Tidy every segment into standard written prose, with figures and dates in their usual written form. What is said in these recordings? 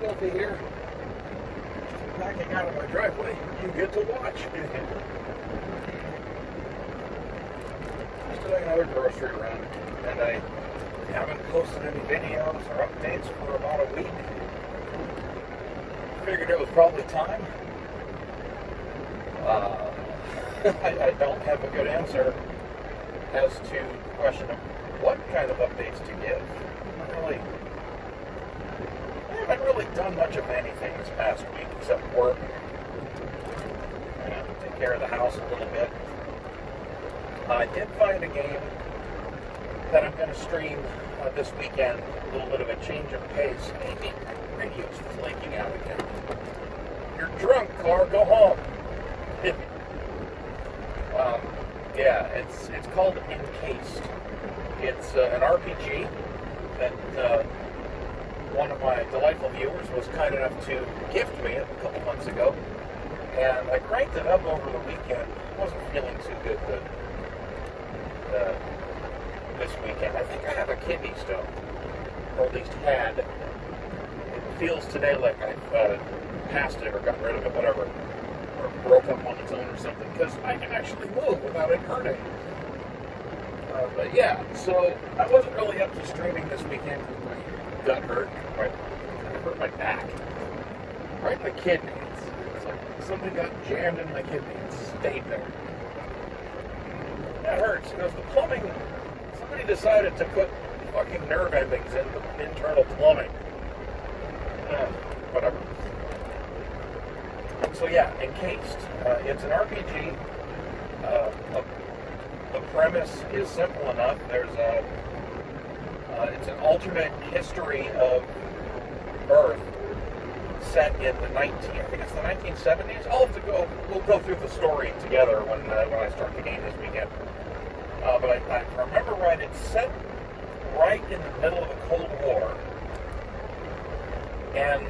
Snuffy here. Just backing out of my driveway. You get to watch. Just doing another grocery run, and I haven't posted any videos or updates for about a week. Figured it was probably time. I don't have a good answer as to the question of what kind of updates to give. I haven't really done much of anything this past week except work. Take care of the house a little bit. I did find a game that I'm going to stream this weekend. A little bit of a change of pace. Maybe radio's flaking out again. You're drunk, car. Go home. Yeah, it's called Encased. It's an RPG that one of my delightful viewers was kind enough to gift me a couple months ago, and I cranked it up over the weekend. Wasn't feeling too good this weekend. I think I have a kidney stone, or at least had. It feels today like I've passed it or gotten rid of it, whatever. Or broke up on its own or something, because I can actually move without it hurting. But yeah, so I wasn't really up to streaming this weekend because my gut hurt. I hurt my back. Right in the kidney. It's like something got jammed in my kidney and stayed there. That hurts because the plumbing, somebody decided to put fucking nerve endings in the internal plumbing. Whatever. So yeah, Encased. It's an RPG. The premise is simple enough. It's an alternate history of Earth set in I think it's the 1970s. We'll go through the story together when I start the game this weekend. But if I remember right, it's set right in the middle of the Cold War. And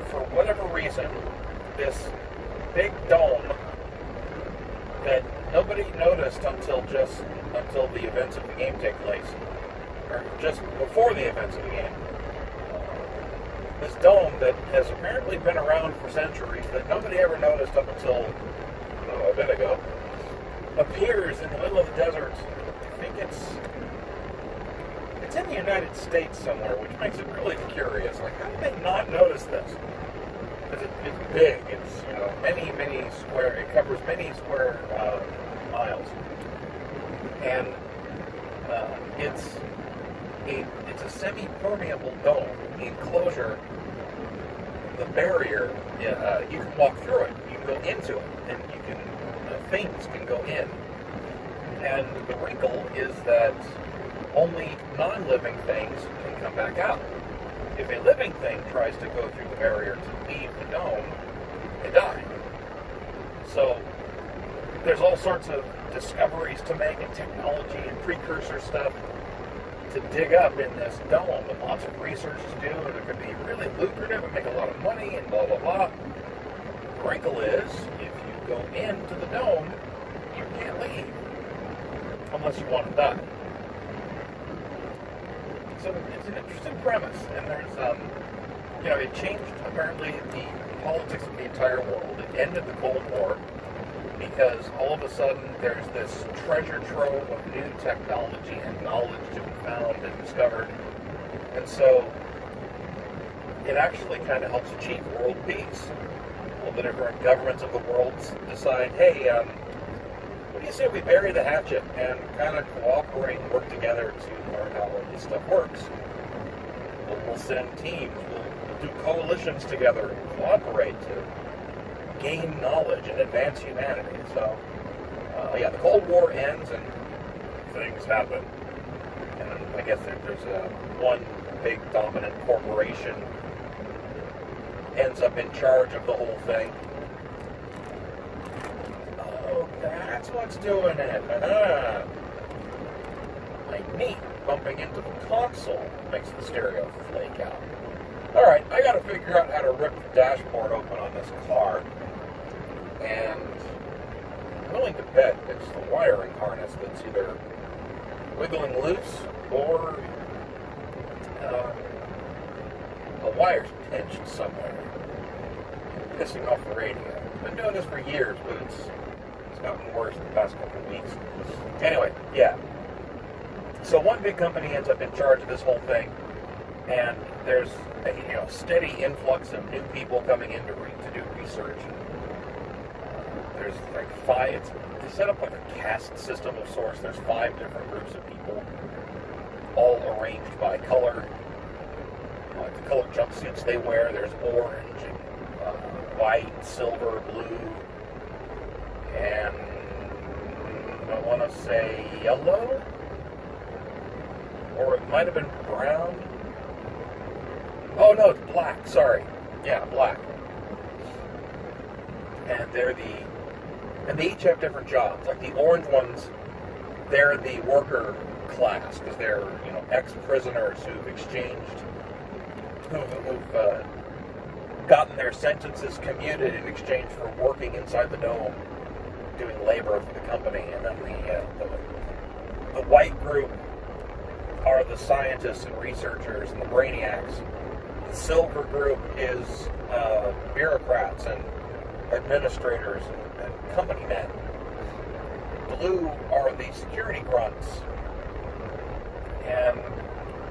for whatever reason, this big dome that nobody noticed until the events of the game take place, or just before the events of the game. This dome that has apparently been around for centuries, that nobody ever noticed up until a bit ago, appears in the middle of the desert. I think it's in the United States somewhere, which makes it really curious. Like, how did they not notice this? Because it's big. It's many square. It covers many square miles, and it's a semi-permeable dome. The enclosure, the barrier, you can walk through it. You can go into it, and things can go in. And the wrinkle is that only non-living things can come back out. If a living thing tries to go through the barrier to leave the dome, they die. So there's all sorts of discoveries to make and technology and precursor stuff to dig up in this dome, and lots of research to do, and it could be really lucrative and make a lot of money and blah, blah, blah. The wrinkle is, if you go into the dome, you can't leave unless you want to die. So it's an interesting premise, and there's, it changed, apparently, the politics of the entire world. It ended the Cold War, because all of a sudden there's this treasure trove of new technology and knowledge to be found and discovered. And so it actually kind of helps achieve world peace. All the different governments of the world decide, hey, what do you say we bury the hatchet and kind of cooperate and work together to learn how all this stuff works? We'll send teams, we'll do coalitions together and cooperate to gain knowledge and advance humanity. So, the Cold War ends and things happen. And I guess there's one big dominant corporation ends up in charge of the whole thing. Oh, that's what's doing it. Like neat. Bumping into the console makes the stereo flake out. Alright, I gotta figure out how to rip the dashboard open on this car. And I'm willing to bet it's the wiring harness that's either wiggling loose or wire's pinched somewhere, pissing off the radio. I've been doing this for years, but it's gotten worse the past couple of weeks. Anyway, yeah. So one big company ends up in charge of this whole thing, and there's a steady influx of new people coming in to do research. There's like 5. They set up like a caste system of sorts. There's 5 different groups of people, all arranged by color. Like the color jumpsuits they wear. There's orange and white, silver, blue, and I want to say yellow, or it might have been brown. Oh no, it's black. Sorry, yeah, black. And they each have different jobs. Like the orange ones, they're the worker class because they're ex-prisoners who've gotten their sentences commuted in exchange for working inside the dome, doing labor for the company. And then the white group are the scientists and researchers and the brainiacs. The silver group is bureaucrats and administrators and company men. Blue are the security grunts. And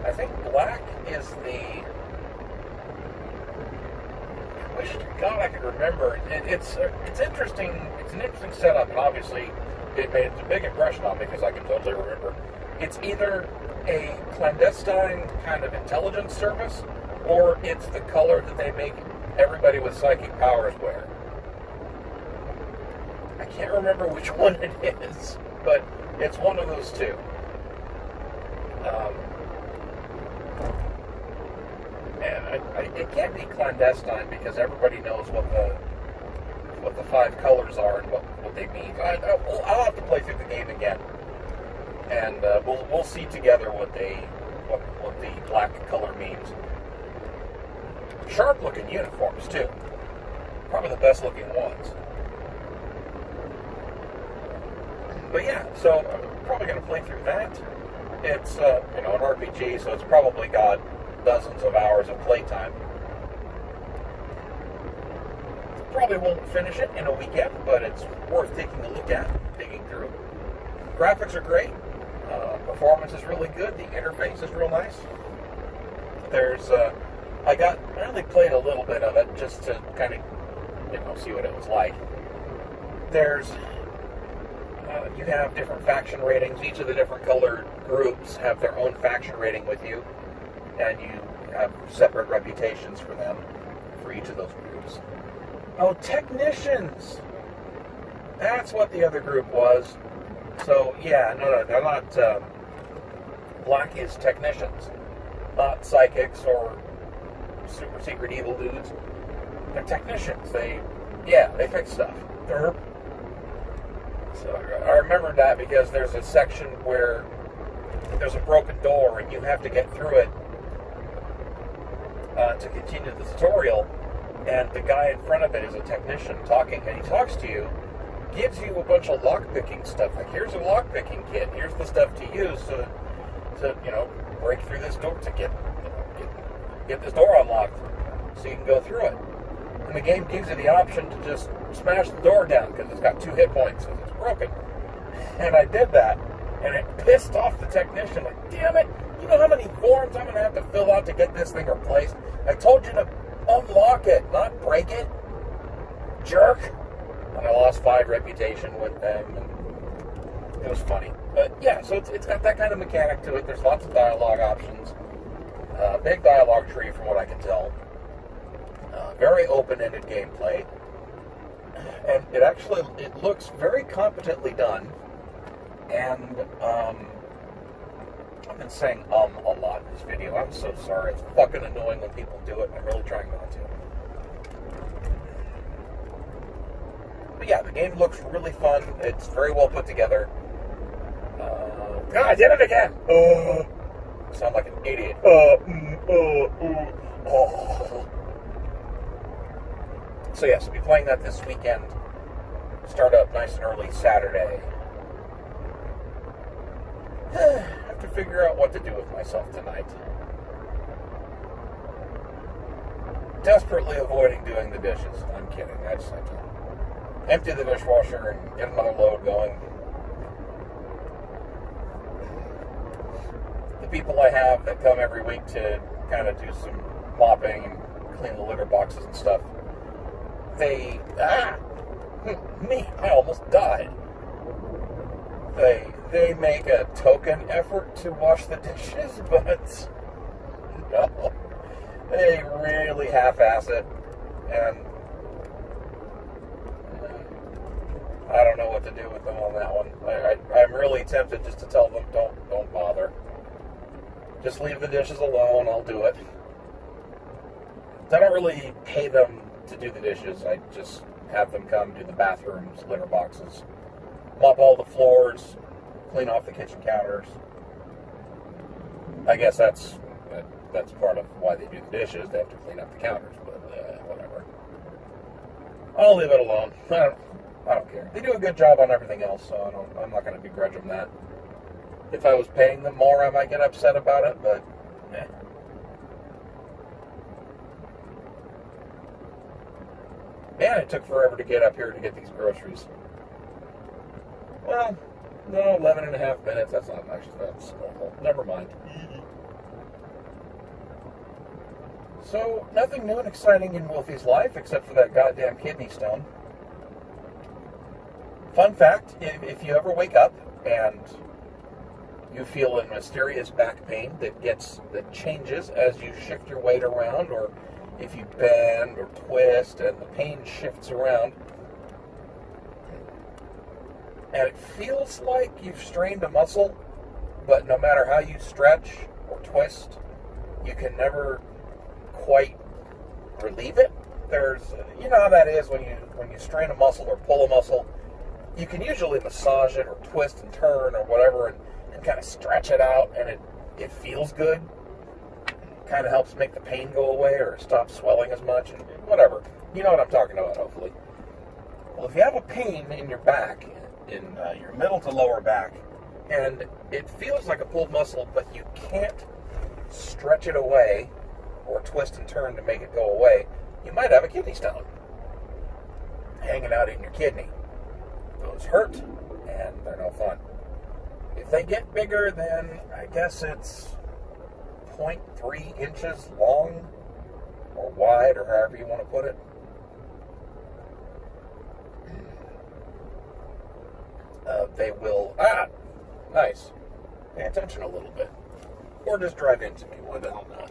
I think black is the... I wish to God I could remember. It's interesting. It's an interesting setup, and obviously it made a big impression on me because I can totally remember. It's either a clandestine kind of intelligence service, or it's the color that they make everybody with psychic powers wear. I can't remember which one it is, but it's one of those two. And it can't be clandestine because everybody knows what the 5 colors are and what they mean. I'll have to play through the game again, and we'll see together what the black color means. Sharp looking uniforms too. Probably the best looking ones. But yeah, so I'm probably going to play through that. It's an RPG, so it's probably got dozens of hours of playtime. Probably won't finish it in a weekend, but it's worth taking a look at, digging through. Graphics are great. Performance is really good. The interface is real nice. There's I only played a little bit of it just to kind of see what it was like. There's you have different faction ratings. Each of the different colored groups have their own faction rating with you, and you have separate reputations for them, for each of those groups. Oh, technicians! That's what the other group was. So, yeah, no, they're not... black is technicians, not psychics or super secret evil dudes. They're technicians. They fix stuff. So I remember that because there's a section where there's a broken door and you have to get through it to continue the tutorial, and the guy in front of it is a technician talking, and he talks to you, gives you a bunch of lockpicking stuff, like here's a lockpicking kit, here's the stuff to use to break through this door, to get this door unlocked so you can go through it. And the game gives you the option to just smash the door down because it's got 2 hit points and it's broken. And I did that, and it pissed off the technician. Like, damn it, you know how many forms I'm going to have to fill out to get this thing replaced? I told you to unlock it, not break it, jerk. And I lost 5 reputation with them, and it was funny. But yeah, so it's got that kind of mechanic to it. There's lots of dialogue options. Big dialogue tree from what I can tell. Very open-ended gameplay. And it looks very competently done. And I've been saying a lot in this video. I'm so sorry. It's fucking annoying when people do it. I'm really trying not to. But yeah, the game looks really fun. It's very well put together. God, I did it again! Sound like an idiot. So yes, I'll be playing that this weekend. Start up nice and early Saturday. I have to figure out what to do with myself tonight. desperately avoiding doing the dishes. I'm kidding. I just like to empty the dishwasher and get another load going. The people I have that come every week to kind of do some mopping and clean the litter boxes and stuff, I almost died. They make a token effort to wash the dishes, but no, they really half-ass it, and I don't know what to do with them on that one. I'm really tempted just to tell them, don't bother. Just leave the dishes alone, I'll do it. I don't really pay them to do the dishes. I just have them come do the bathrooms, litter boxes, mop all the floors, clean off the kitchen counters. I guess that's part of why they do the dishes. They have to clean up the counters, but whatever. I'll leave it alone. I don't care. They do a good job on everything else, so I'm not going to begrudge them that. If I was paying them more, I might get upset about it, but eh. Man, it took forever to get up here to get these groceries. Well, no, 11 and a half minutes. That's not much. That's normal. Never mind. So, nothing new and exciting in Wolfie's life except for that goddamn kidney stone. Fun fact, if you ever wake up and you feel a mysterious back pain that changes as you shift your weight around, or if you bend or twist and the pain shifts around, and it feels like you've strained a muscle, but no matter how you stretch or twist, you can never quite relieve it. You know how that is when you strain a muscle or pull a muscle. You can usually massage it or twist and turn or whatever and kind of stretch it out, and it feels good. Kind of helps make the pain go away or stop swelling as much, and whatever. You know what I'm talking about, hopefully. Well, if you have a pain in your back, in your middle to lower back, and it feels like a pulled muscle, but you can't stretch it away or twist and turn to make it go away, you might have a kidney stone hanging out in your kidney. Those hurt, and they're no fun. If they get bigger, then I guess it's 0.3 inches long or wide, or however you want to put it. They will, nice. Pay attention a little bit. Or just drive into me, why the hell not?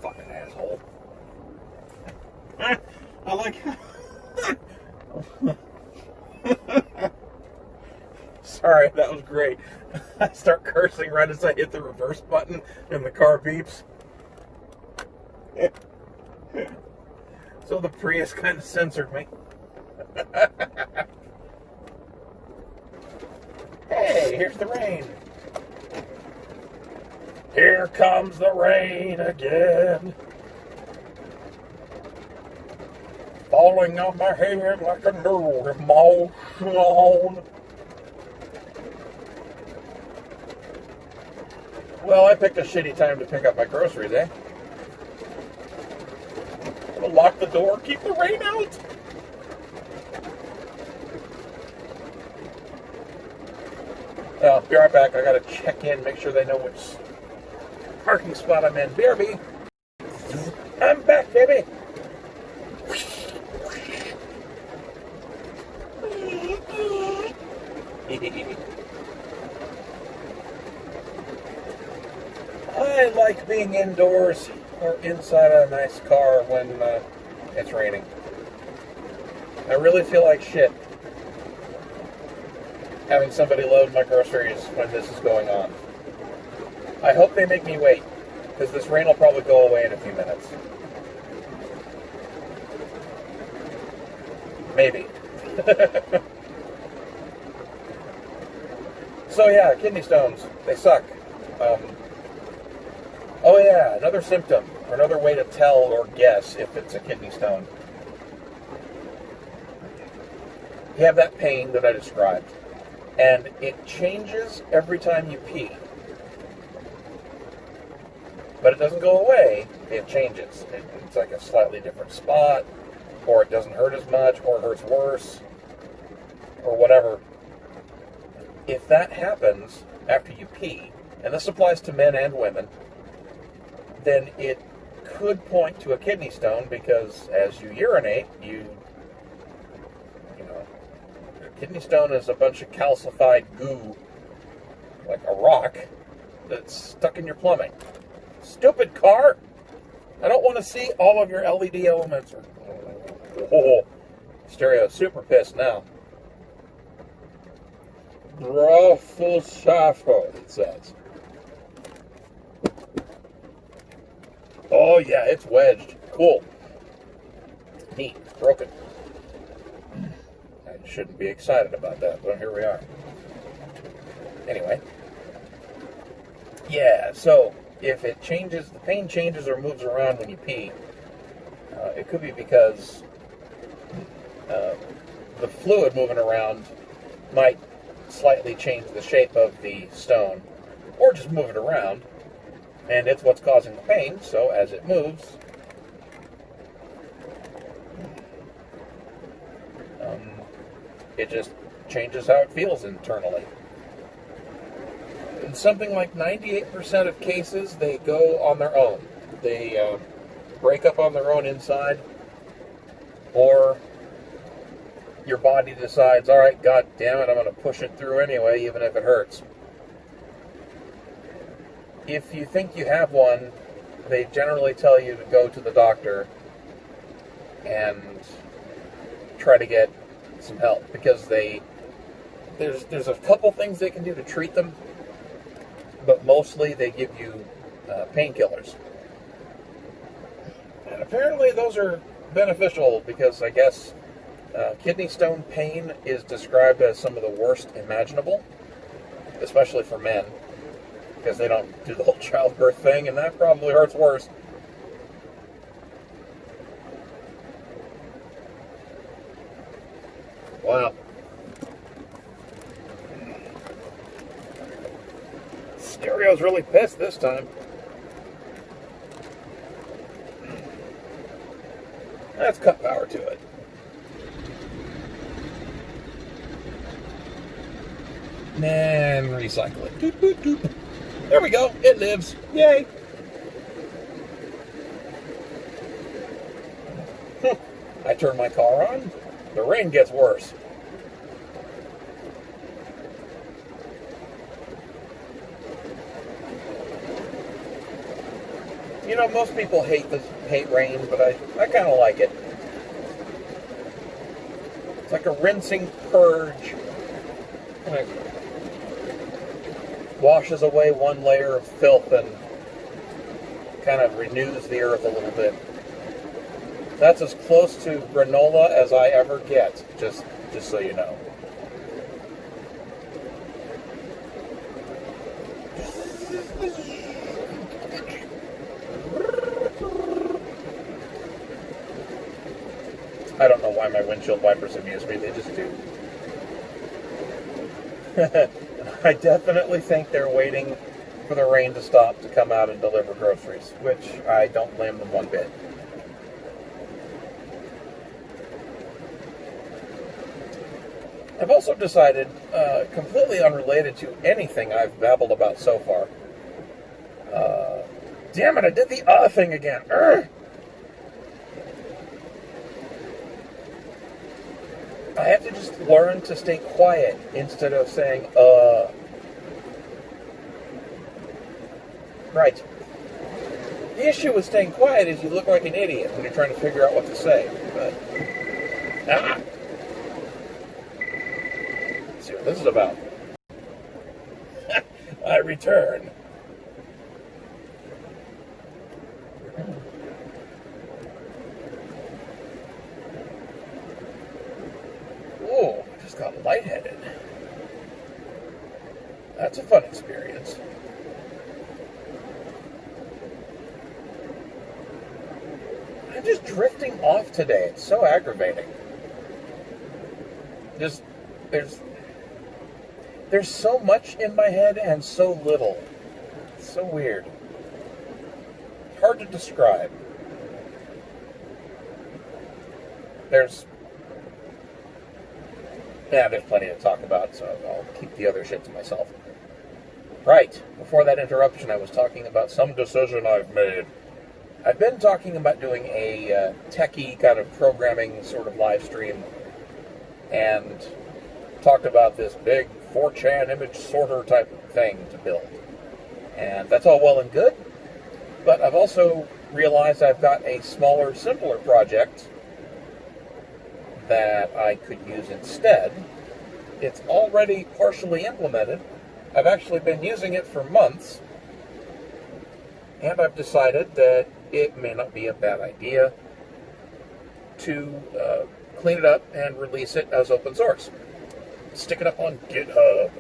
Fucking asshole. I like Sorry, that was great. I start cursing right as I hit the reverse button and the car beeps. So the Prius kind of censored me. Hey, here's the rain. Here comes the rain again. Falling on my head like a new emotion. Well, I picked a shitty time to pick up my groceries, eh? I'll lock the door, keep the rain out. I'll be right back. I gotta check in, make sure they know which parking spot I'm in. BRB. I'm back, baby. I like being indoors or inside a nice car when it's raining. I really feel like shit having somebody load my groceries when this is going on. I hope they make me wait, because this rain will probably go away in a few minutes. Maybe. So yeah, kidney stones, they suck. Oh yeah, another symptom, or another way to tell or guess if it's a kidney stone. You have that pain that I described, and it changes every time you pee. But it doesn't go away, it changes. It's like a slightly different spot, or it doesn't hurt as much, or it hurts worse, or whatever. If that happens after you pee, and this applies to men and women, then it could point to a kidney stone, because as you urinate, you know, a kidney stone is a bunch of calcified goo, like a rock, that's stuck in your plumbing. Stupid car! I don't want to see all of your LED elements. Oh, stereo super pissed now. Bravo Safo, it says. Oh yeah, it's wedged. Cool. Neat. It's broken. I shouldn't be excited about that, but here we are. Anyway. Yeah, so if it changes, the pain changes or moves around when you pee, it could be because the fluid moving around might slightly change the shape of the stone, or just move it around, and it's what's causing the pain, so as it moves, it just changes how it feels internally. In something like 98% of cases, they go on their own. They break up on their own inside, or your body decides, all right, God damn it, I'm going to push it through anyway, even if it hurts. If you think you have one, they generally tell you to go to the doctor and try to get some help, because there's a couple things they can do to treat them, but mostly they give you painkillers. And apparently those are beneficial, because I guess kidney stone pain is described as some of the worst imaginable, especially for men, because they don't do the whole childbirth thing, and that probably hurts worse. Wow. Stereo's really pissed this time. Let's cut power to it. And recycle it. Doop, doop, doop. There we go. It lives. Yay. I turn my car on. The rain gets worse. You know, most people hate rain, but I kind of like it. It's like a rinsing purge. It washes away one layer of filth and kind of renews the earth a little bit. That's as close to granola as I ever get, just so you know. I don't know why my windshield wipers amuse me, they just do. I definitely think they're waiting for the rain to stop to come out and deliver groceries, which I don't blame them one bit. I've also decided, completely unrelated to anything I've babbled about so far. Damn it, I did the thing again. Urgh! I have to just learn to stay quiet instead of saying, Right. The issue with staying quiet is you look like an idiot when you're trying to figure out what to say. But, let's see what this is about. I return. Ooh, I just got lightheaded. That's a fun experience. I'm just drifting off today. It's so aggravating. There's so much in my head and so little. It's so weird. hard to describe. There's plenty to talk about, so I'll keep the other shit to myself. Right, before that interruption, I was talking about some decision I've made. I've been talking about doing a techie kind of programming sort of live stream, and talked about this big 4chan image sorter type thing to build. And that's all well and good, but I've also realized I've got a smaller, simpler project that I could use instead. It's already partially implemented. I've actually been using it for months, and I've decided that it may not be a bad idea to clean it up and release it as open source. Stick it up on GitHub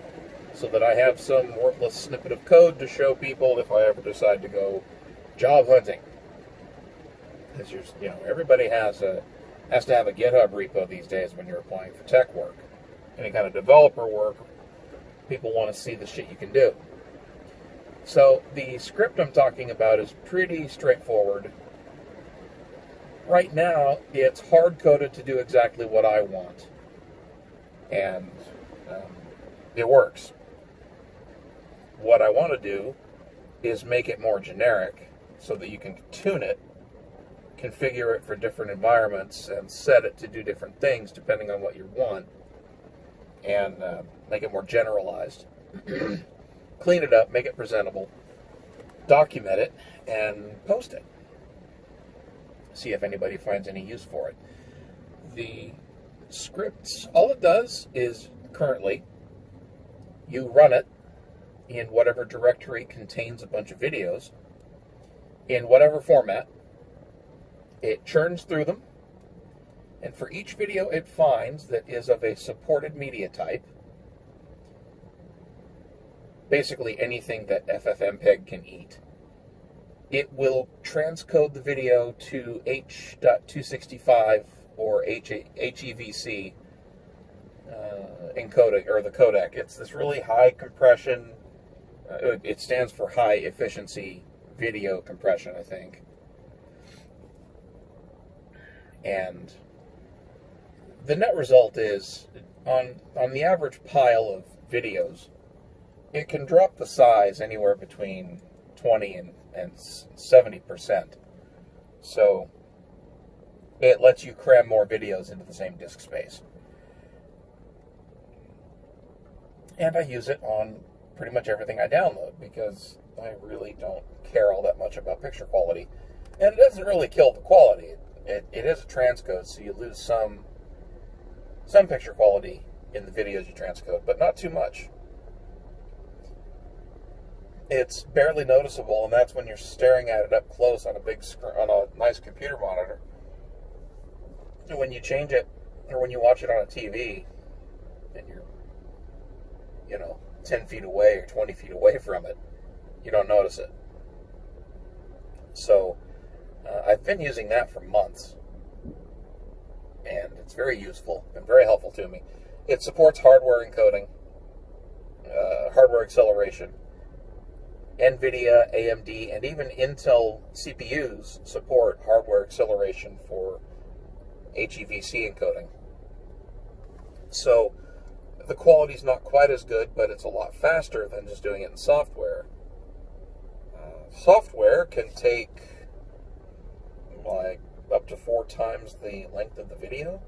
so that I have some worthless snippet of code to show people if I ever decide to go job hunting. Because everybody has to have a GitHub repo these days when you're applying for tech work. Any kind of developer work, people want to see the shit you can do. So the script I'm talking about is pretty straightforward. Right now, it's hard-coded to do exactly what I want. And it works. What I want to do is make it more generic so that you can tune it, configure it for different environments, and set it to do different things depending on what you want, and make it more generalized. Clean it up, make it presentable, document it, and post it. See if anybody finds any use for it. The script, all it does is, currently, you run it in whatever directory contains a bunch of videos, in whatever format. It churns through them, and for each video it finds that is of a supported media type, basically anything that FFmpeg can eat, it will transcode the video to H.265 or HEVC encoding, or the codec. It's this really high compression, it stands for high efficiency video compression, I think. And the net result is, on the average pile of videos, it can drop the size anywhere between 20 and 70%. So it lets you cram more videos into the same disk space. And I use it on pretty much everything I download because I really don't care all that much about picture quality. And it doesn't really kill the quality. It is a transcode, so you lose some picture quality in the videos you transcode, but not too much. It's barely noticeable, and that's when you're staring at it up close on a big screen, on a nice computer monitor. And when you change it, or when you watch it on a TV, and you're, 10 feet away or 20 feet away from it, you don't notice it. So, I've been using that for months, and it's very useful and very helpful to me. It supports hardware encoding, hardware acceleration. NVIDIA, AMD, and even Intel CPUs support hardware acceleration for HEVC encoding. So the quality's not quite as good, but it's a lot faster than just doing it in software. Software can take up to 4 times the length of the video.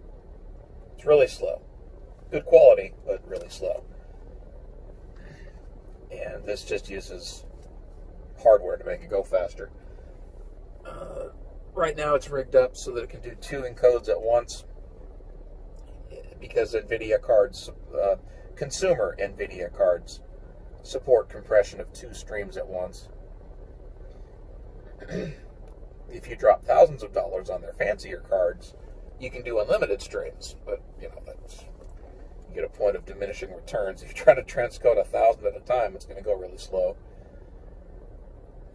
It's really slow. Good quality, but really slow. And this just uses hardware to make it go faster. Right now it's rigged up so that it can do 2 encodes at once, because NVIDIA cards, consumer NVIDIA cards, support compression of 2 streams at once. If you drop thousands of dollars on their fancier cards, you can do unlimited streams, but that's, you get a point of diminishing returns. If you try to transcode 1,000 at a time, it's going to go really slow.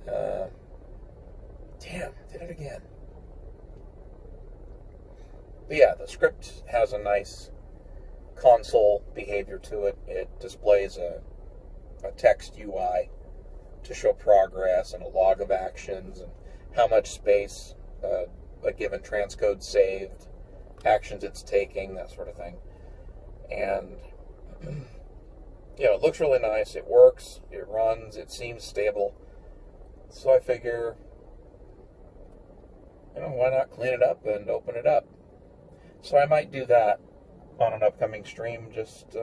Damn, did it again. But yeah, the script has a nice console behavior to it. It displays a text UI to show progress and a log of actions, and how much space a given transcode saved, actions it's taking, that sort of thing. And, you know, it looks really nice. It works. It runs. It seems stable. So I figure, you know, why not clean it up and open it up? So I might do that on an upcoming stream, just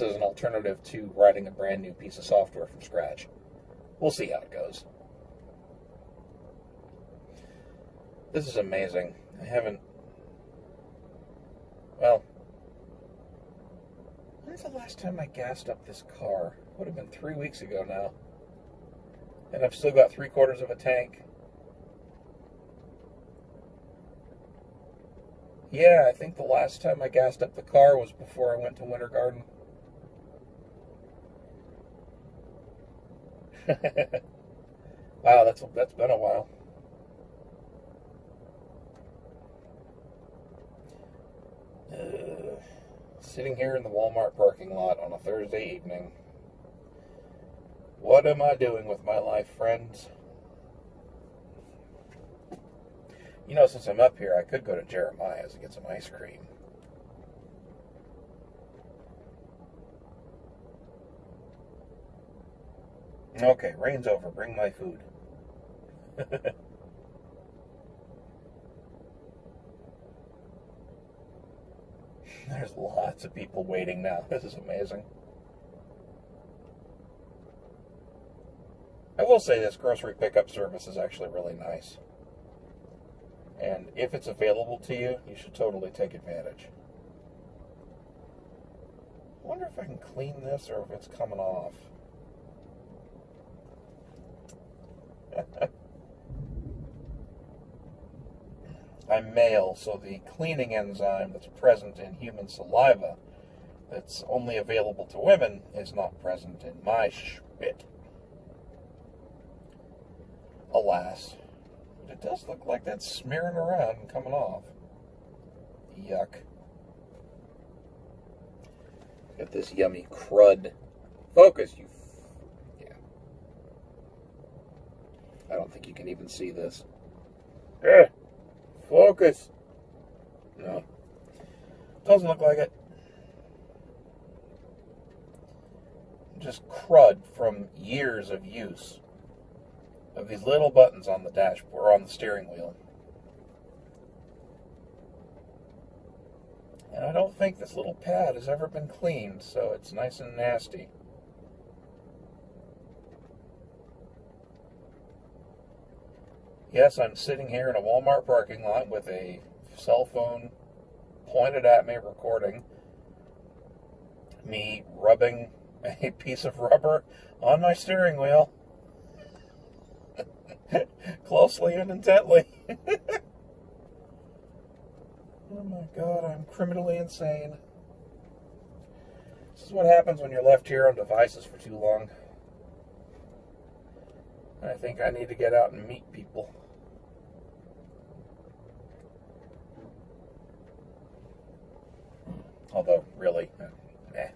as an alternative to writing a brand new piece of software from scratch. We'll see how it goes. This is amazing. I haven't... Well, when's the last time I gassed up this car? Would have been 3 weeks ago now. And I've still got 3/4 of a tank. Yeah, I think the last time I gassed up the car was before I went to Winter Garden. Wow, that's been a while. Sitting here in the Walmart parking lot on a Thursday evening. What am I doing with my life, friends? You know, since I'm up here, I could go to Jeremiah's and get some ice cream. Okay, rain's over. Bring my food. There's lots of people waiting now. This is amazing. I will say this grocery pickup service is actually really nice. And if it's available to you, you should totally take advantage. I wonder if I can clean this or if it's coming off. I'm male, so the cleaning enzyme that's present in human saliva that's only available to women is not present in my spit. Alas. But it does look like that's smearing around and coming off. Yuck. Got this yummy crud. Focus, you... Yeah. I don't think you can even see this. Focus. No. Doesn't look like it. Just crud from years of use of these little buttons on the dashboard, or on the steering wheel. And I don't think this little pad has ever been cleaned, so it's nice and nasty. Yes, I'm sitting here in a Walmart parking lot with a cell phone pointed at me recording me rubbing a piece of rubber on my steering wheel closely and intently. Oh my God, I'm criminally insane. This is what happens when you're left here on devices for too long. I think I need to get out and meet people. Although, really, eh.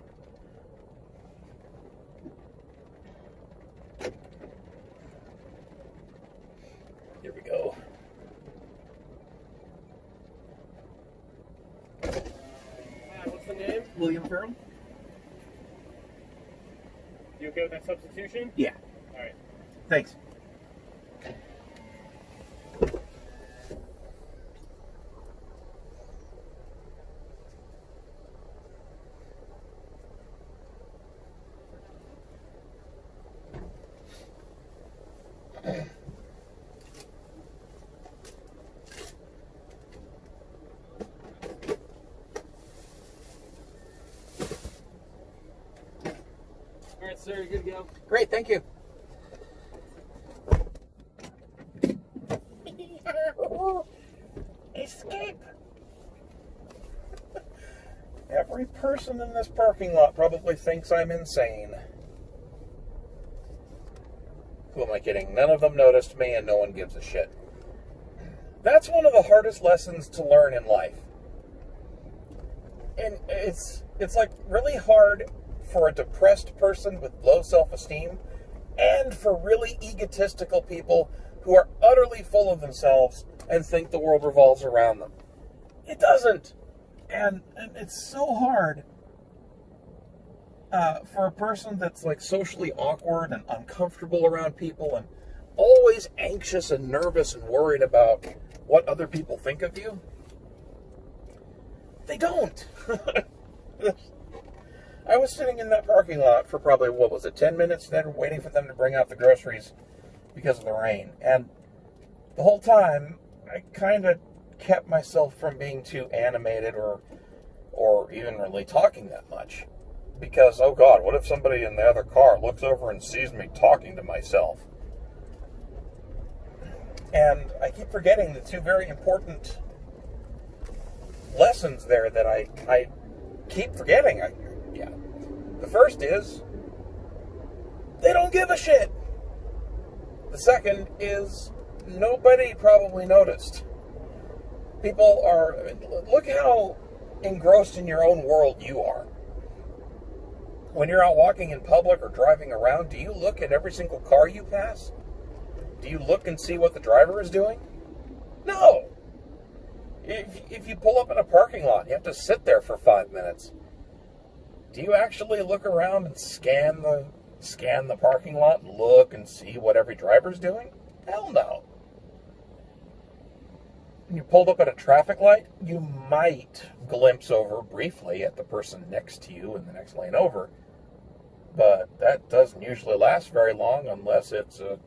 Here we go. Hi, what's the name? William Ferrum? You okay with that substitution? Yeah. All right. Thanks. All right, sir, you're good to go. Great, thank you. Escape! Every person in this parking lot probably thinks I'm insane. Who am I kidding? None of them noticed me and no one gives a shit. That's one of the hardest lessons to learn in life. And it's like really hard for a depressed person with low self-esteem and for really egotistical people who are utterly full of themselves and think the world revolves around them. It doesn't. And it's so hard for a person that's like socially awkward and uncomfortable around people and always anxious and nervous and worried about what other people think of you. They don't. I was sitting in that parking lot for probably, 10 minutes then, waiting for them to bring out the groceries because of the rain. And the whole time, I kind of kept myself from being too animated or even really talking that much. Because, oh God, what if somebody in the other car looks over and sees me talking to myself? And I keep forgetting the two very important lessons there that I keep forgetting. The first is, they don't give a shit. The second is, nobody probably noticed. People are, look how engrossed in your own world you are. When you're out walking in public or driving around, do you look at every single car you pass? Do you look and see what the driver is doing? No. If you pull up in a parking lot, you have to sit there for 5 minutes. Do you actually look around and scan the parking lot and look and see what every driver's doing? Hell no. When you pulled up at a traffic light, you might glimpse over briefly at the person next to you in the next lane over. But that doesn't usually last very long unless it's a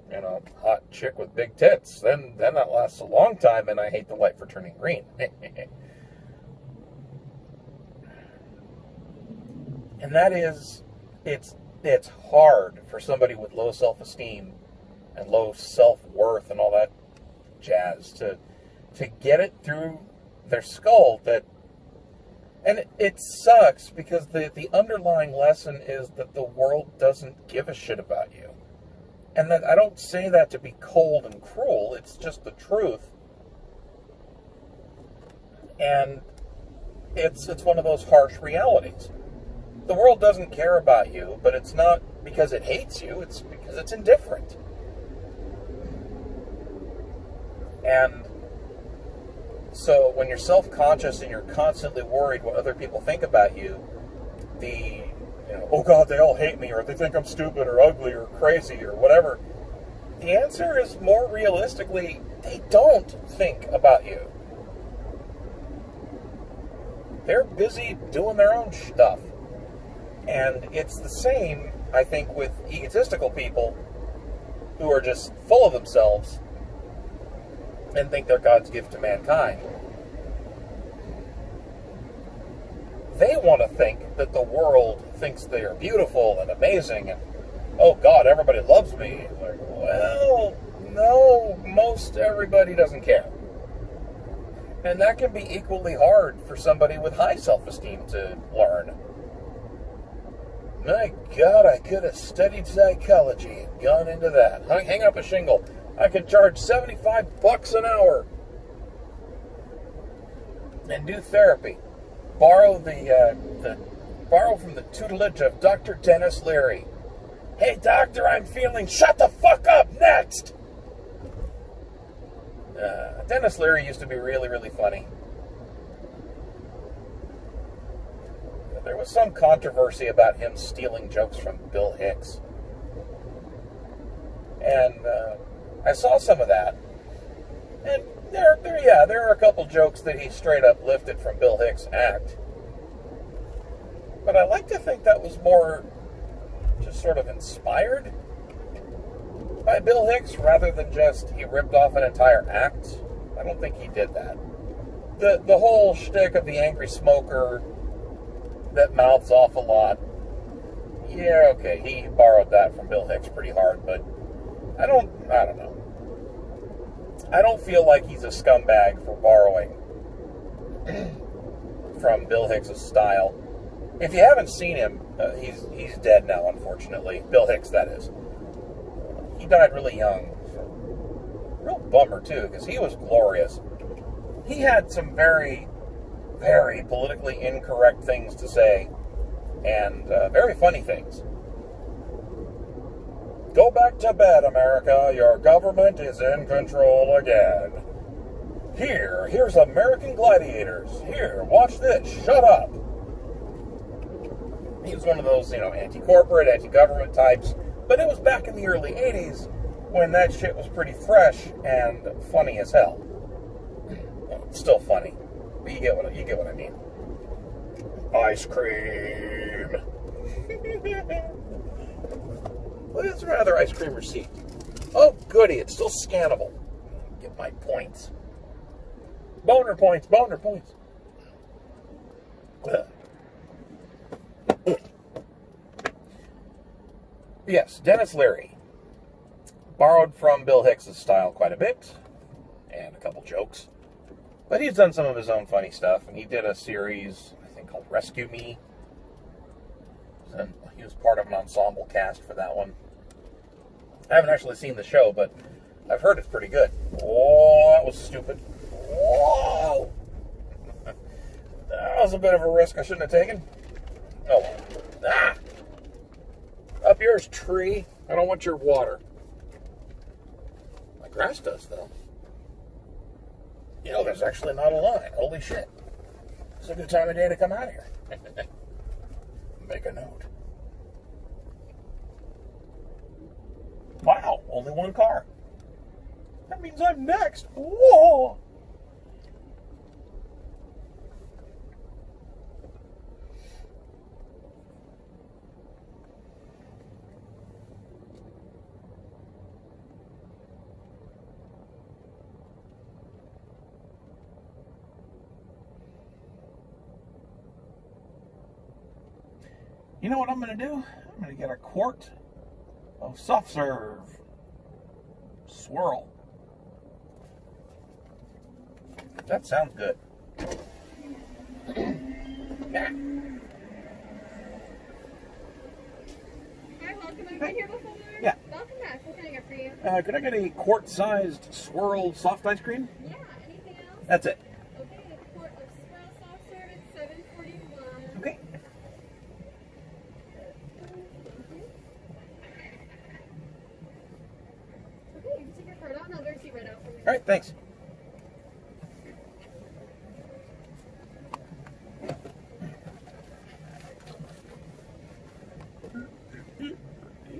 hot chick with big tits. Then that lasts a long time, and I hate the light for turning green. And that is, it's hard for somebody with low self-esteem and low self-worth and all that jazz to get it through their skull that. And it sucks because the underlying lesson is that the world doesn't give a shit about you. And that I don't say that to be cold and cruel, it's just the truth. And it's one of those harsh realities. The world doesn't care about you, but it's not because it hates you, it's because it's indifferent. And so when you're self-conscious and you're constantly worried what other people think about you, oh God, they all hate me, or they think I'm stupid or ugly or crazy or whatever, the answer is more realistically, they don't think about you. They're busy doing their own stuff. And it's the same, I think, with egotistical people who are just full of themselves and think they're God's gift to mankind. They want to think that the world thinks they are beautiful and amazing and, oh God, everybody loves me. Like, well, no, most everybody doesn't care. And that can be equally hard for somebody with high self-esteem to learn. My God, I could have studied psychology and gone into that. Hang up a shingle. I could charge $75 an hour and do therapy. Borrow from the tutelage of Dr. Dennis Leary. Hey, doctor, I'm feeling. Shut the fuck up. Next. Dennis Leary used to be really, really funny. There was some controversy about him stealing jokes from Bill Hicks. And I saw some of that. And there are a couple jokes that he straight up lifted from Bill Hicks' act. But I like to think that was more just sort of inspired by Bill Hicks rather than just he ripped off an entire act. I don't think he did that. The whole shtick of the angry smoker that mouths off a lot. Yeah, okay, he borrowed that from Bill Hicks pretty hard, but I don't know. I don't feel like he's a scumbag for borrowing from Bill Hicks' style. If you haven't seen him, he's dead now, unfortunately. Bill Hicks, that is. He died really young. Real bummer, too, because he was glorious. He had some very, very politically incorrect things to say, and very funny things. Go back to bed, America. Your government is in control again. Here's American Gladiators. Here, watch this. Shut up. He was one of those, anti-corporate, anti-government types. But it was back in the early 80s when that shit was pretty fresh and funny as hell. Well, it's still funny. But you get what I mean. Ice cream. Well, that's a rather ice cream receipt. Oh, goody. It's still scannable. Get my points. Boner points. Boner points. Yes, Dennis Leary. Borrowed from Bill Hicks' style quite a bit. And a couple jokes. But he's done some of his own funny stuff. And he did a series, I think, called Rescue Me. And he was part of an ensemble cast for that one. I haven't actually seen the show, but I've heard it's pretty good. Oh, that was stupid. Whoa! That was a bit of a risk I shouldn't have taken. Oh, ah! Up yours, tree. I don't want your water. My grass does, though. There's actually not a line. Holy shit. It's a good time of day to come out here. Make a note. Wow, only one car. That means I'm next. Whoa! You know what I'm going to do? I'm going to get a quart of soft serve swirl. That sounds good. Yeah. Hi, welcome. I've been here before. Yeah. Welcome back. What can I get for you? Could I get a quart-sized swirl soft ice cream? Yeah. Anything else? That's it. Okay. A quart of swirl soft serve at $7.41. Okay. Okay. You can take your card out, and I'll get a receipt right out for you. All right, thanks.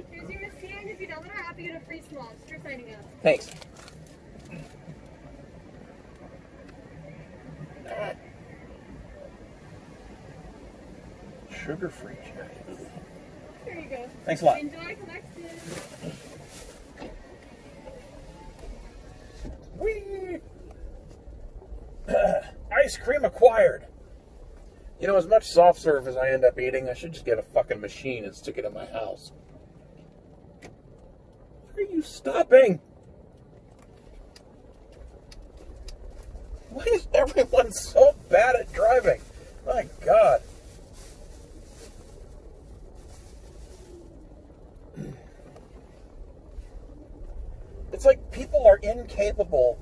Here's your receipt, and if you don't want to wrap, you get a free small. Just for signing up. Thanks. Sugar-free cherry. Here you go. Thanks a lot. Enjoy collection. Whee! Ice cream acquired. As much soft serve as I end up eating, I should just get a fucking machine and stick it in my house. Why are you stopping? Why is everyone so bad at driving? My God. It's like people are incapable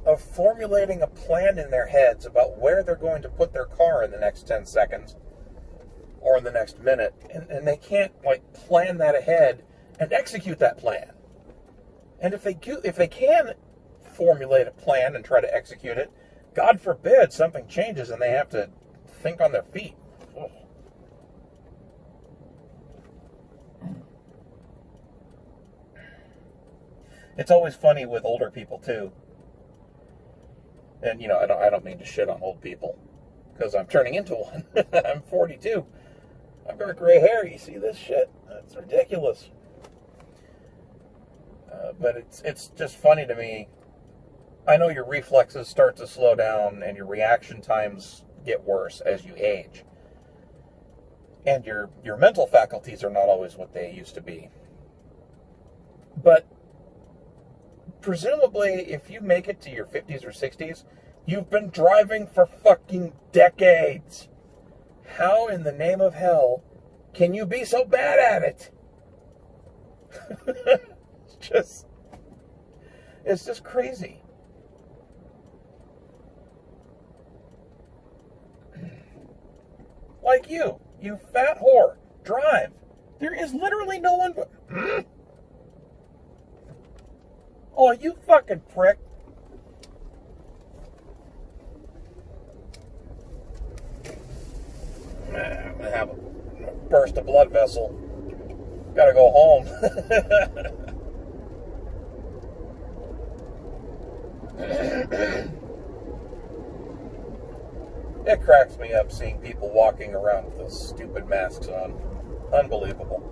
of formulating a plan in their heads about where they're going to put their car in the next 10 seconds or in the next minute. And they can't, plan that ahead and execute that plan. And if they can formulate a plan and try to execute it, God forbid something changes and they have to think on their feet. Oh. It's always funny with older people too. And I don't mean to shit on old people because I'm turning into one. I'm 42. I've got gray hair. You see this shit? That's ridiculous. But it's just funny to me. I know your reflexes start to slow down and your reaction times get worse as you age. And your mental faculties are not always what they used to be. But presumably, if you make it to your 50s or 60s, you've been driving for fucking decades. How in the name of hell can you be so bad at it? It's just crazy. Like you You fat whore. Drive. There is literally no one but... Oh, you fucking prick. I'm gonna have a burst of blood vessel. Gotta go home. It cracks me up seeing people walking around with those stupid masks on. Unbelievable.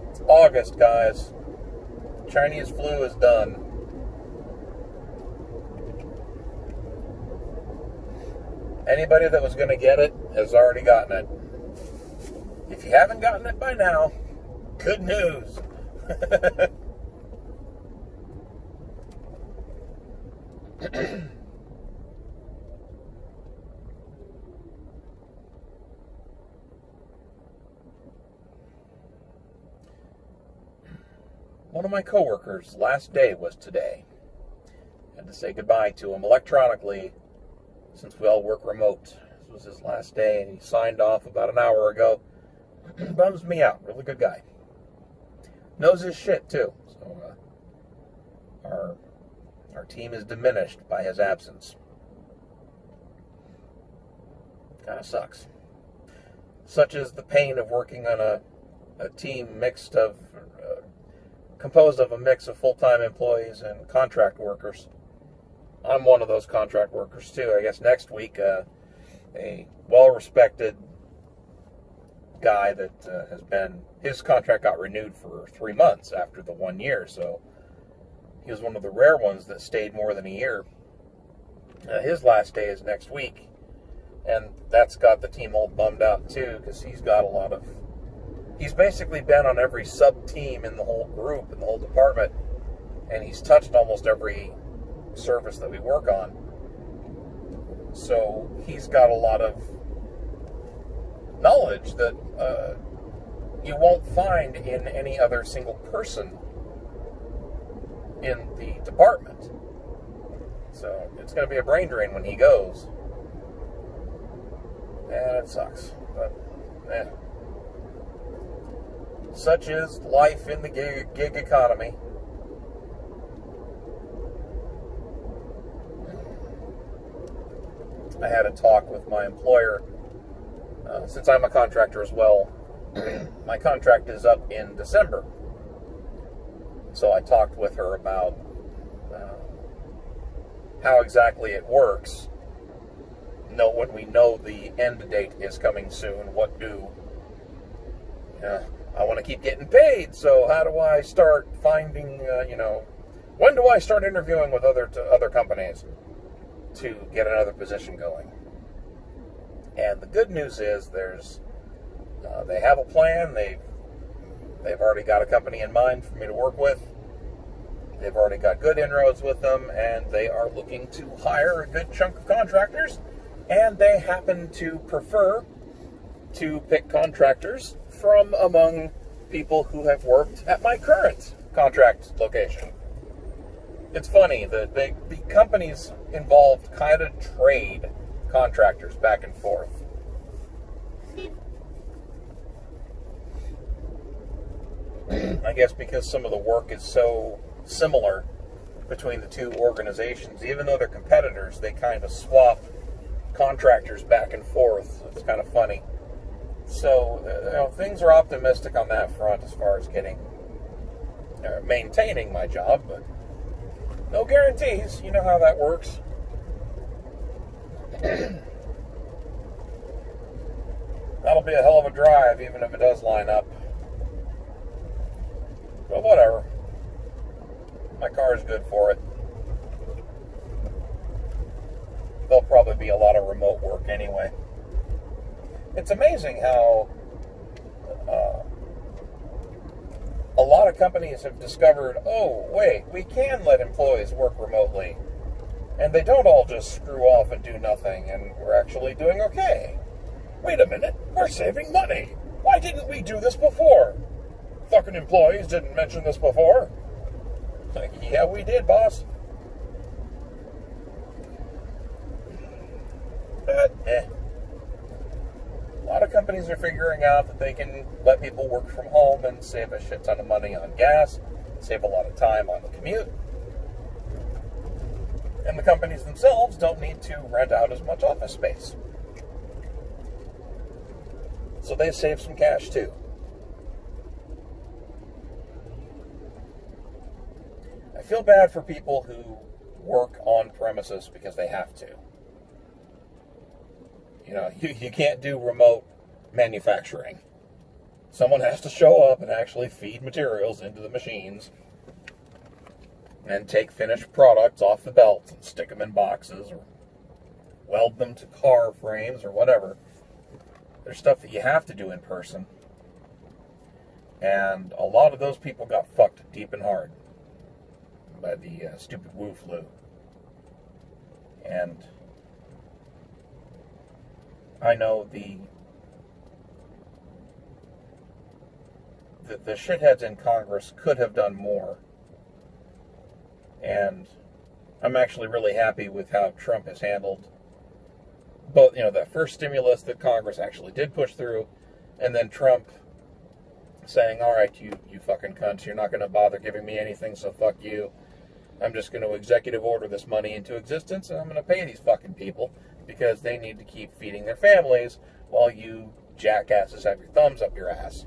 It's August, guys. Chinese flu is done. Anybody that was going to get it has already gotten it. If you haven't gotten it by now, good news. One of my coworkers' last day was today. I had to say goodbye to him electronically since we all work remote. This was his last day, and he signed off about an hour ago. Bums me out. Really good guy. Knows his shit, too. So, our team is diminished by his absence. Kind of sucks. Such is the pain of working on a team composed of a mix of full-time employees and contract workers. I'm one of those contract workers too. I guess next week, a well-respected guy that his contract got renewed for 3 months after the 1 year, so he was one of the rare ones that stayed more than a year. His last day is next week, and that's got the team all bummed out too, because he's basically been on every sub-team in the whole group, in the whole department, and he's touched almost every service that we work on. So he's got a lot of knowledge that you won't find in any other single person in the department. So it's going to be a brain drain when he goes. And it sucks. But, such is life in the gig economy. I had a talk with my employer, since I'm a contractor as well. My contract is up in December. So I talked with her about how exactly it works. When we know the end date is coming soon, what do? I want to keep getting paid, so how do I start finding, when do I start interviewing with other companies to get another position going? And the good news is they have a plan. They've already got a company in mind for me to work with. They've already got good inroads with them, and they are looking to hire a good chunk of contractors, and they happen to prefer to pick contractors from among people who have worked at my current contract location. It's funny that the companies involved kind of trade contractors back and forth. I guess because some of the work is so similar between the two organizations, even though they're competitors, they kind of swap contractors back and forth. It's kind of funny. So, things are optimistic on that front as far as maintaining my job, but no guarantees. You know how that works. That'll be a hell of a drive, even if it does line up. But whatever. My car is good for it. There'll probably be a lot of remote work anyway. It's amazing how a lot of companies have discovered, oh, wait, we can let employees work remotely. And they don't all just screw off and do nothing, and we're actually doing okay. Wait a minute, we're saving money. Why didn't we do this before? Fucking employees didn't mention this before. Like, yeah, we did, boss. But, A lot of companies are figuring out that they can let people work from home and save a shit ton of money on gas, save a lot of time on the commute. And the companies themselves don't need to rent out as much office space. So they save some cash too. I feel bad for people who work on premises because they have to. You know, you can't do remote manufacturing. Someone has to show up and actually feed materials into the machines and take finished products off the belts and stick them in boxes or weld them to car frames or whatever. There's stuff that you have to do in person. And a lot of those people got fucked deep and hard by the stupid Wu flu. And I know the shitheads in Congress could have done more. And I'm actually really happy with how Trump has handled both, that first stimulus that Congress actually did push through, and then Trump saying, all right, you fucking cunts, you're not going to bother giving me anything, so fuck you. I'm just going to executive order this money into existence, and I'm going to pay these fucking people because they need to keep feeding their families while you jackasses have your thumbs up your ass.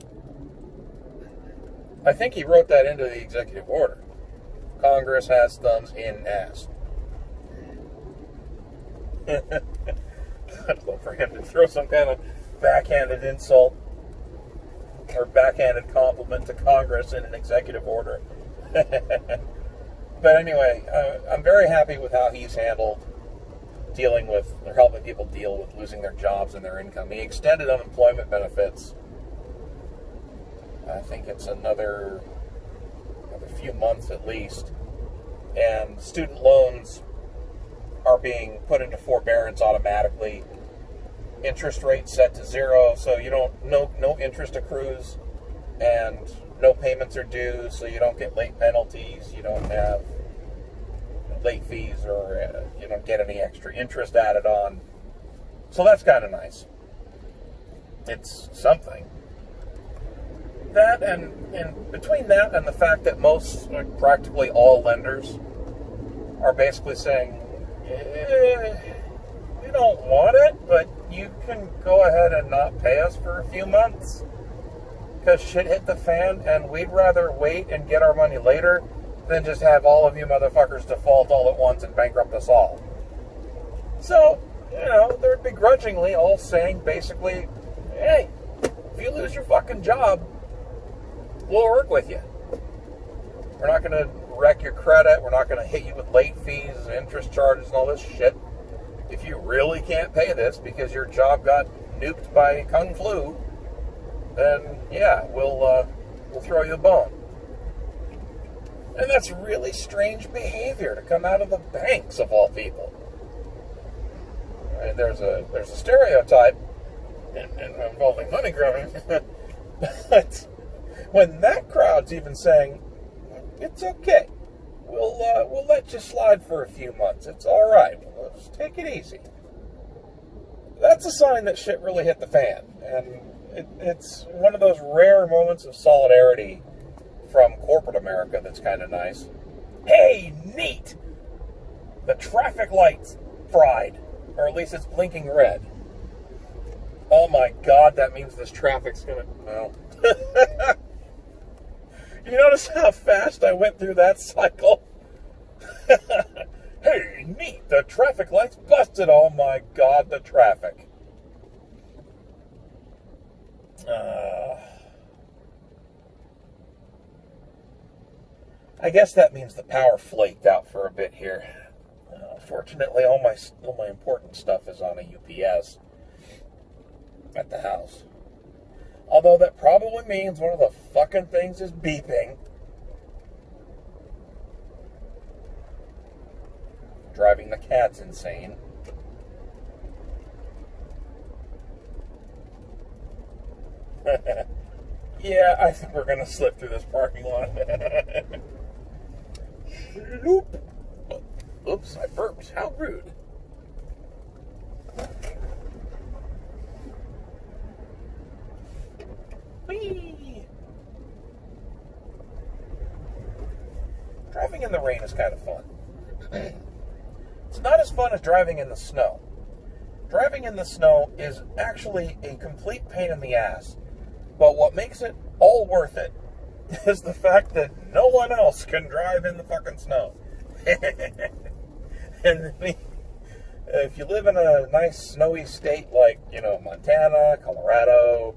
I think he wrote that into the executive order. Congress has thumbs in ass. I'd love for him to throw some kind of backhanded insult or backhanded compliment to Congress in an executive order. But anyway, I'm very happy with how he's handled dealing with, or helping people deal with losing their jobs and their income. He extended unemployment benefits. I think it's another few months at least. And student loans are being put into forbearance automatically. Interest rate set to 0, so you don't, no interest accrues, and no payments are due, so you don't get late penalties, you don't have late fees, or you don't get any extra interest added on. So that's kind of nice. It's something. That and between that and the fact that most, practically all lenders are basically saying, we don't want it, but you can go ahead and not pay us for a few months because shit hit the fan, and we'd rather wait and get our money later than just have all of you motherfuckers default all at once and bankrupt us all. So, they're begrudgingly all saying basically, hey, if you lose your fucking job, we'll work with you. We're not going to wreck your credit. We're not going to hit you with late fees and interest charges and all this shit. If you really can't pay this because your job got nuked by Kung Flu, then yeah, we'll throw you a bone. And that's really strange behavior to come out of the banks of all people. And there's a stereotype involving money grubbing, but when that crowd's even saying, it's okay, we'll let you slide for a few months, it's all right, we'll just take it easy, that's a sign that shit really hit the fan. And it's one of those rare moments of solidarity from corporate America that's kind of nice. Hey, neat! The traffic light's fried, or at least it's blinking red. Oh my god, that means this traffic's gonna... Well... You notice how fast I went through that cycle? Hey, neat, the traffic light's busted. Oh my god, the traffic. I guess that means the power flaked out for a bit here. Fortunately, all my important stuff is on a UPS at the house. Although that probably means one of the fucking things is beeping. Driving the cats insane. Yeah, I think we're going to slip through this parking lot. Loop. Oops, I burped. How rude. in the rain is kind of fun. It's not as fun as driving in the snow. Driving in the snow is actually a complete pain in the ass. But what makes it all worth it is the fact that no one else can drive in the fucking snow. And if you live in a nice snowy state like, Montana, Colorado,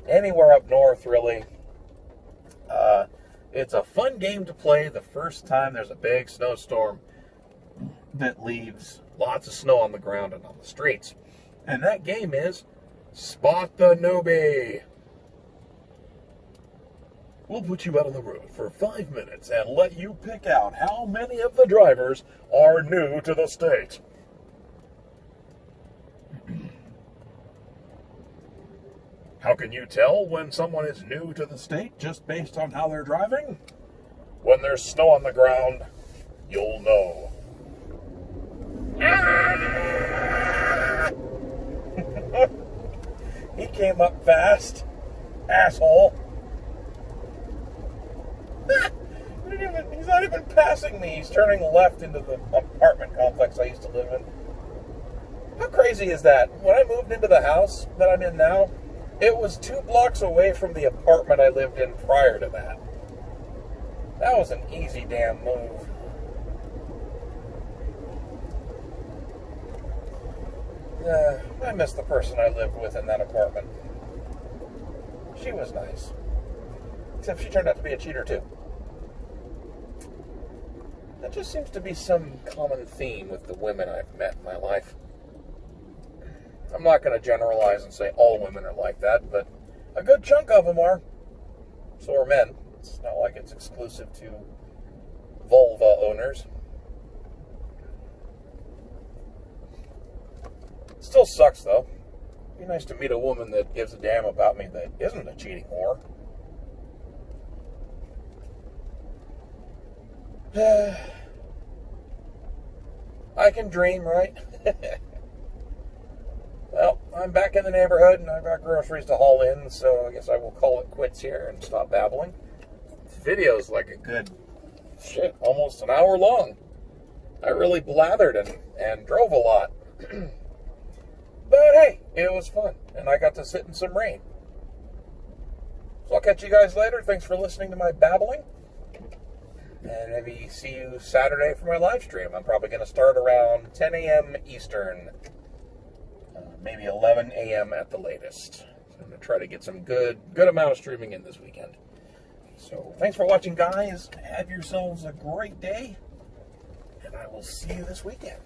anywhere up north really, it's a fun game to play the first time there's a big snowstorm that leaves lots of snow on the ground and on the streets. And that game is Spot the Newbie. We'll put you out on the road for 5 minutes and let you pick out how many of the drivers are new to the state. How can you tell when someone is new to the state just based on how they're driving? When there's snow on the ground, you'll know. He came up fast, asshole. He's not even passing me. He's turning left into the apartment complex I used to live in. How crazy is that? When I moved into the house that I'm in now, it was 2 blocks away from the apartment I lived in prior to that. That was an easy damn move. I miss the person I lived with in that apartment. She was nice. Except she turned out to be a cheater too. That just seems to be some common theme with the women I've met in my life. I'm not going to generalize and say all women are like that, but a good chunk of them are. So are men. It's not like it's exclusive to vulva owners. Still sucks, though. It'd be nice to meet a woman that gives a damn about me that isn't a cheating whore. I can dream, right? Well, I'm back in the neighborhood, and I've got groceries to haul in, so I guess I will call it quits here and stop babbling. This video's like a good, almost an hour long. I really blathered and drove a lot. But hey, it was fun, and I got to sit in some rain. So I'll catch you guys later. Thanks for listening to my babbling. And maybe see you Saturday for my live stream. I'm probably going to start around 10 a.m. Eastern. Maybe 11 a.m. at the latest. So I'm going to try to get some good amount of streaming in this weekend. So thanks for watching, guys. Have yourselves a great day. And I will see you this weekend.